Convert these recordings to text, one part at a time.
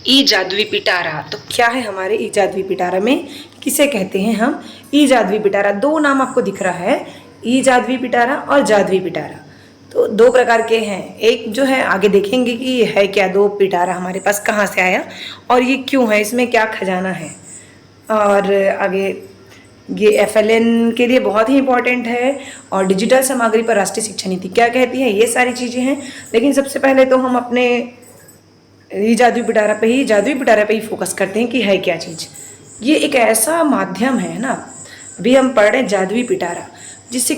ई जादुई पिटारा। तो क्या है हमारे ई जादुई पिटारा में, किसे कहते हैं हम? ई जादुई पिटारा। दो नाम आपको दिख रहा है, ई जादुई पिटारा और जादुई पिटारा। तो दो प्रकार के हैं। एक जो है आगे देखेंगे कि ये है क्या, दो पिटारा हमारे पास कहाँ से आया और ये क्यों है, इसमें क्या खजाना है। और आगे ये एफएलएन के लिए बहुत ही इंपॉर्टेंट है। और डिजिटल सामग्री पर राष्ट्रीय शिक्षा नीति क्या कहती है, ये सारी चीज़ें हैं। लेकिन सबसे पहले तो हम अपने जादुई पिटारा पे ही फोकस करते हैं कि है क्या चीज़। ये एक ऐसा माध्यम है ना, अभी हम पढ़ रहे हैं जादुई पिटारा, जिससे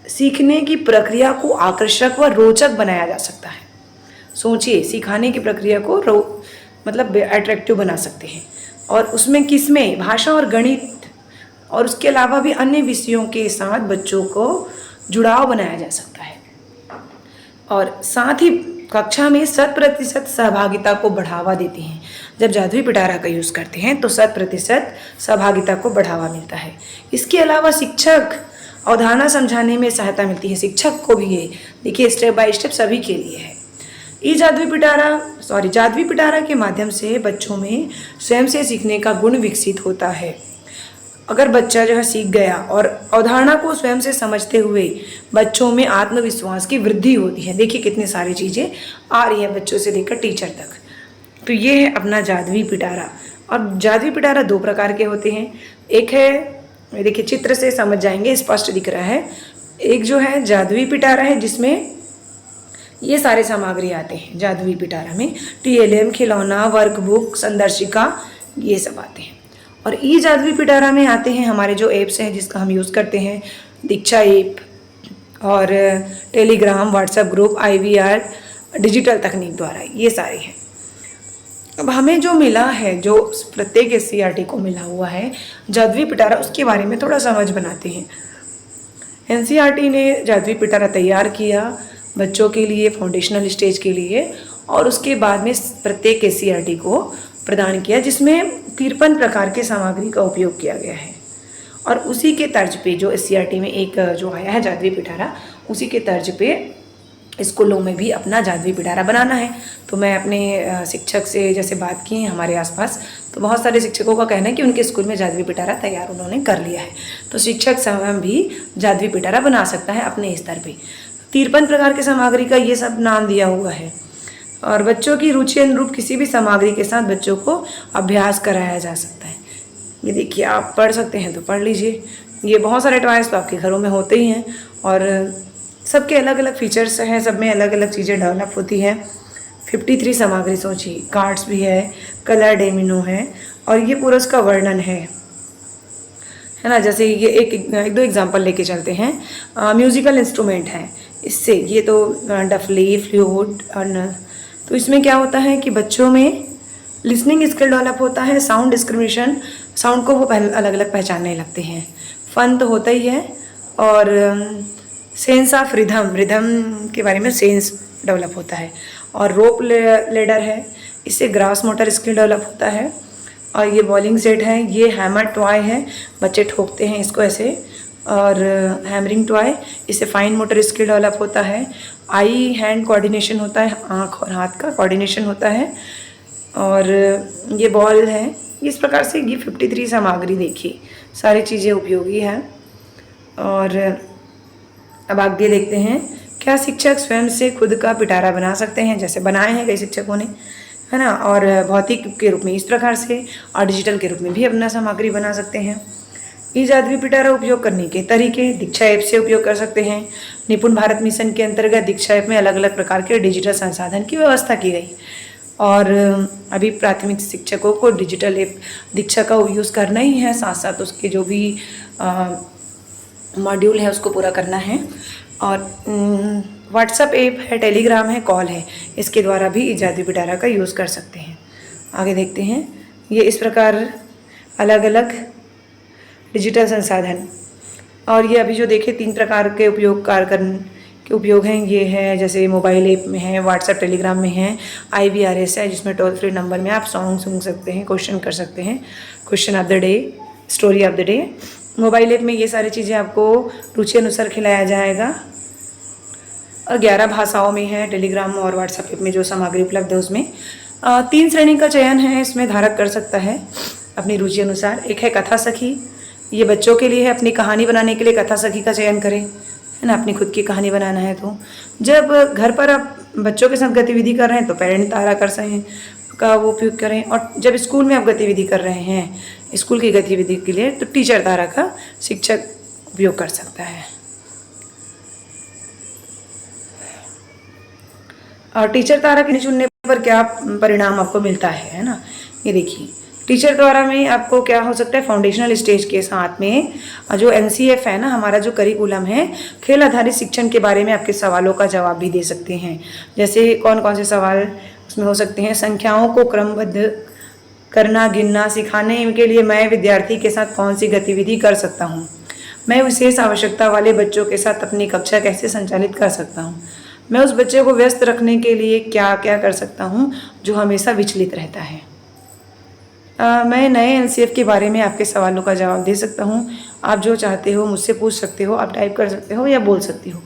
सीखने की प्रक्रिया को आकर्षक व रोचक बनाया जा सकता है। सोचिए, सिखाने की प्रक्रिया को मतलब अट्रैक्टिव बना सकते हैं। और उसमें किसमें, भाषा और गणित और उसके अलावा भी अन्य विषयों के साथ बच्चों को जुड़ाव बनाया जा सकता है। और साथ ही कक्षा में 100% सहभागिता को बढ़ावा देते हैं। जब जादुई पिटारा का यूज़ करते हैं तो 100% सहभागिता को बढ़ावा मिलता है। इसके अलावा शिक्षक अवधारणा समझाने में सहायता मिलती है, शिक्षक को भी। ये देखिए, स्टेप बाय स्टेप सभी के लिए है। जादुई पिटारा के माध्यम से बच्चों में स्वयं से सीखने का गुण विकसित होता है। अगर बच्चा जो है सीख गया और अवधारणा को स्वयं से समझते हुए बच्चों में आत्मविश्वास की वृद्धि होती है। देखिए कितनी सारी चीज़ें आ रही हैं बच्चों से लेकर टीचर तक। तो ये है अपना जादुई पिटारा। और जादुई पिटारा दो प्रकार के होते हैं। एक है, देखिए चित्र से समझ जाएंगे, स्पष्ट दिख रहा है। एक जो है जादुई पिटारा है जिसमें ये सारे सामग्री आते हैं। जादुई पिटारा में टीएलएम, खिलौना, वर्कबुक, संदर्शिका, ये सब आते हैं। और ई जादुई पिटारा में आते हैं हमारे जो ऐप्स हैं जिसका हम यूज़ करते हैं, दीक्षा ऐप और Telegram, WhatsApp group, IVR, digital तकनीक द्वारा, ये सारे हैं। अब हमें जो मिला है, जो प्रत्येक SCERT को मिला हुआ है जादुई पिटारा, उसके बारे में थोड़ा समझ बनाते हैं। NCERT ने जादुई पिटारा तैयार किया बच्चों के लिए, फाउंडेशनल स्टेज के लिए, और उसके बाद में प्रत्येक SCERT को प्रदान किया, जिसमें 53 प्रकार के सामग्री का उपयोग किया गया है। और उसी के तर्ज पे जो SCERT में एक जो आया है जादुई पिटारा, उसी के तर्ज पे स्कूलों में भी अपना जादुई पिटारा बनाना है। तो मैं अपने शिक्षक से जैसे बात की है हमारे आसपास, तो बहुत सारे शिक्षकों का कहना है कि उनके स्कूल में जादुई पिटारा तैयार उन्होंने कर लिया है। तो शिक्षक स्वयं भी जादुई पिटारा बना सकता है अपने स्तर पे। 53 प्रकार के सामग्री का ये सब नाम दिया हुआ है। और बच्चों की रुचि अनुरूप किसी भी सामग्री के साथ बच्चों को अभ्यास कराया जा सकता है। ये देखिए, आप पढ़ सकते हैं तो पढ़ लीजिए। ये बहुत सारे टॉयज़ तो आपके घरों में होते ही हैं और सबके अलग अलग फीचर्स हैं, सब में अलग अलग चीज़ें डेवलप होती हैं। 53 सामग्री, सोचिए, कार्ड्स भी है, कलर डेमिनो है, और ये पूरा उसका वर्णन है ना। जैसे ये एक दो एग्जांपल लेके चलते हैं। म्यूज़िकल इंस्ट्रूमेंट है, इससे ये तो डफली, फ्लूट, और तो इसमें क्या होता है कि बच्चों में लिसनिंग स्किल डेवलप होता है, साउंड डिस्क्रिमिनेशन, साउंड को वो अलग अलग पहचानने लगते हैं। फन तो होता ही है, और सेंस ऑफ रिदम के बारे में सेंस डेवलप होता है। और रोप लेडर है, इससे ग्रास मोटर स्किल डेवलप होता है। और ये बॉलिंग सेट है, ये हैमर टॉय है, बच्चे ठोकते हैं इसको ऐसे। और हैमरिंग टॉय, इससे फाइन मोटर स्किल डेवलप होता है। आई हैंड कोऑर्डिनेशन होता है, आँख और हाथ का कोऑर्डिनेशन होता है। और ये बॉल है। इस प्रकार से ये 53 सामग्री, देखिए सारी चीज़ें उपयोगी हैं। और अब आगे देखते हैं, क्या शिक्षक स्वयं से खुद का पिटारा बना सकते हैं? जैसे बनाए हैं कई शिक्षकों ने, है ना। और भौतिक के रूप में इस प्रकार से, और डिजिटल के रूप में भी अपना सामग्री बना सकते हैं। ई जादुई पिटारा उपयोग करने के तरीके, दीक्षा ऐप से उपयोग कर सकते हैं। निपुण भारत मिशन के अंतर्गत दीक्षा ऐप में अलग अलग प्रकार के डिजिटल संसाधन की व्यवस्था की गई। और अभी प्राथमिक शिक्षकों को डिजिटल ऐप दीक्षा का यूज़ करना ही है, साथ साथ उसके जो भी मॉड्यूल है उसको पूरा करना है। और व्हाट्सएप ऐप है, टेलीग्राम है, कॉल है, इसके द्वारा भी जादुई पिटारा का यूज़ कर सकते हैं। आगे देखते हैं, ये इस प्रकार अलग अलग डिजिटल संसाधन, और ये अभी जो देखे 3 प्रकार के उपयोग हैं। ये है जैसे मोबाइल ऐप में है, व्हाट्सएप टेलीग्राम में है, IVRS है जिसमें टोल फ्री नंबर में आप सॉन्ग सुन सकते हैं, क्वेश्चन कर सकते हैं, question of the day, story of the day. Mobile app में ये सारी चीज़ें आपको रुचि अनुसार खिलाया जाएगा। और 11 भाषाओं में है टेलीग्राम और व्हाट्सएप ऐप में जो सामग्री उपलब्ध है उसमें। 3 श्रेणी का चयन है, इसमें धारक कर सकता है अपनी रुचि अनुसार। एक है कथा सखी, ये बच्चों के लिए है, अपनी कहानी बनाने के लिए कथा सखी का चयन करें, है ना, अपनी खुद की कहानी बनाना है तो। जब घर पर आप बच्चों के साथ गतिविधि कर रहे हैं तो पेरेंट तारा कर सकें का वो उपयोग करें, और जब स्कूल में आप गतिविधि कर रहे हैं स्कूल की गतिविधि के लिए तो टीचर तारा का शिक्षक उपयोग कर सकता है। और टीचर तारा के चुनने पर क्या परिणाम आपको मिलता है ना, ये देखिए। टीचर द्वारा में आपको क्या हो सकता है, फाउंडेशनल स्टेज के साथ में जो NCF है ना, हमारा जो करिकुलम है, खेल आधारित शिक्षण के बारे में आपके सवालों का जवाब भी दे सकते हैं। जैसे कौन कौन से सवाल उसमें हो सकते हैं, संख्याओं को क्रमबद्ध करना, गिनना सिखाने के लिए मैं विद्यार्थी के साथ कौन सी गतिविधि कर सकता हूँ, मैं विशेष आवश्यकता वाले बच्चों के साथ अपनी कक्षा कैसे संचालित कर सकता हूँ, मैं उस बच्चे को व्यस्त रखने के लिए क्या क्या कर सकता हूँ जो हमेशा विचलित रहता है। मैं नए NCF के बारे में आपके सवालों का जवाब दे सकता हूँ। आप जो चाहते हो मुझसे पूछ सकते हो, आप टाइप कर सकते हो या बोल सकती हो।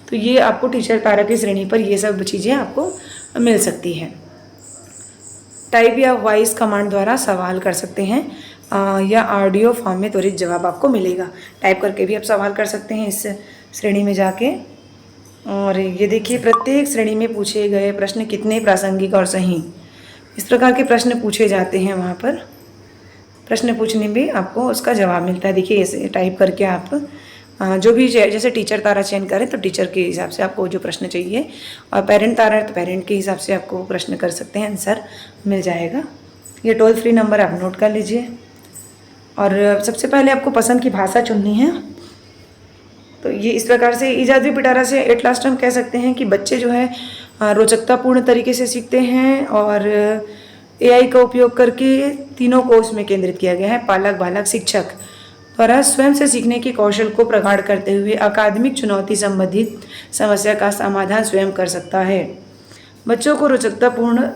तो ये आपको टीचर तारा की श्रेणी पर ये सब चीज़ें आपको मिल सकती हैं। टाइप या वॉइस कमांड द्वारा सवाल कर सकते हैं या ऑडियो फॉर्म में त्वरित जवाब आपको मिलेगा। टाइप करके भी आप सवाल कर सकते हैं इस श्रेणी में जाके। और ये देखिए, प्रत्येक श्रेणी में पूछे गए प्रश्न कितने प्रासंगिक और सही, इस प्रकार के प्रश्न पूछे जाते हैं। वहाँ पर प्रश्न पूछने में आपको उसका जवाब मिलता है। देखिए, ऐसे टाइप करके आप जो भी जैसे टीचर तारा चयन करें तो टीचर के हिसाब से आपको जो प्रश्न चाहिए, और पेरेंट तारा है तो पेरेंट के हिसाब से आपको प्रश्न कर सकते हैं, आंसर मिल जाएगा। ये टोल फ्री नंबर आप नोट कर लीजिए। और सबसे पहले आपको पसंद की भाषा चुननी है। तो ये इस प्रकार से ईजादी पिटारा से एट लास्ट हम कह सकते हैं कि बच्चे जो है रोचकतापूर्ण तरीके से सीखते हैं, और AI का उपयोग करके तीनों को उसमें केंद्रित किया गया है। पालक, बालक, शिक्षक द्वारा स्वयं से सीखने के कौशल को प्रगाढ़ करते हुए अकादमिक चुनौती संबंधित समस्या का समाधान स्वयं कर सकता है। बच्चों को रोचकतापूर्ण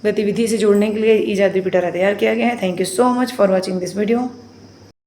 गतिविधि से जोड़ने के लिए ईजादी पिटारा तैयार किया गया है। Thank you so much for watching this video.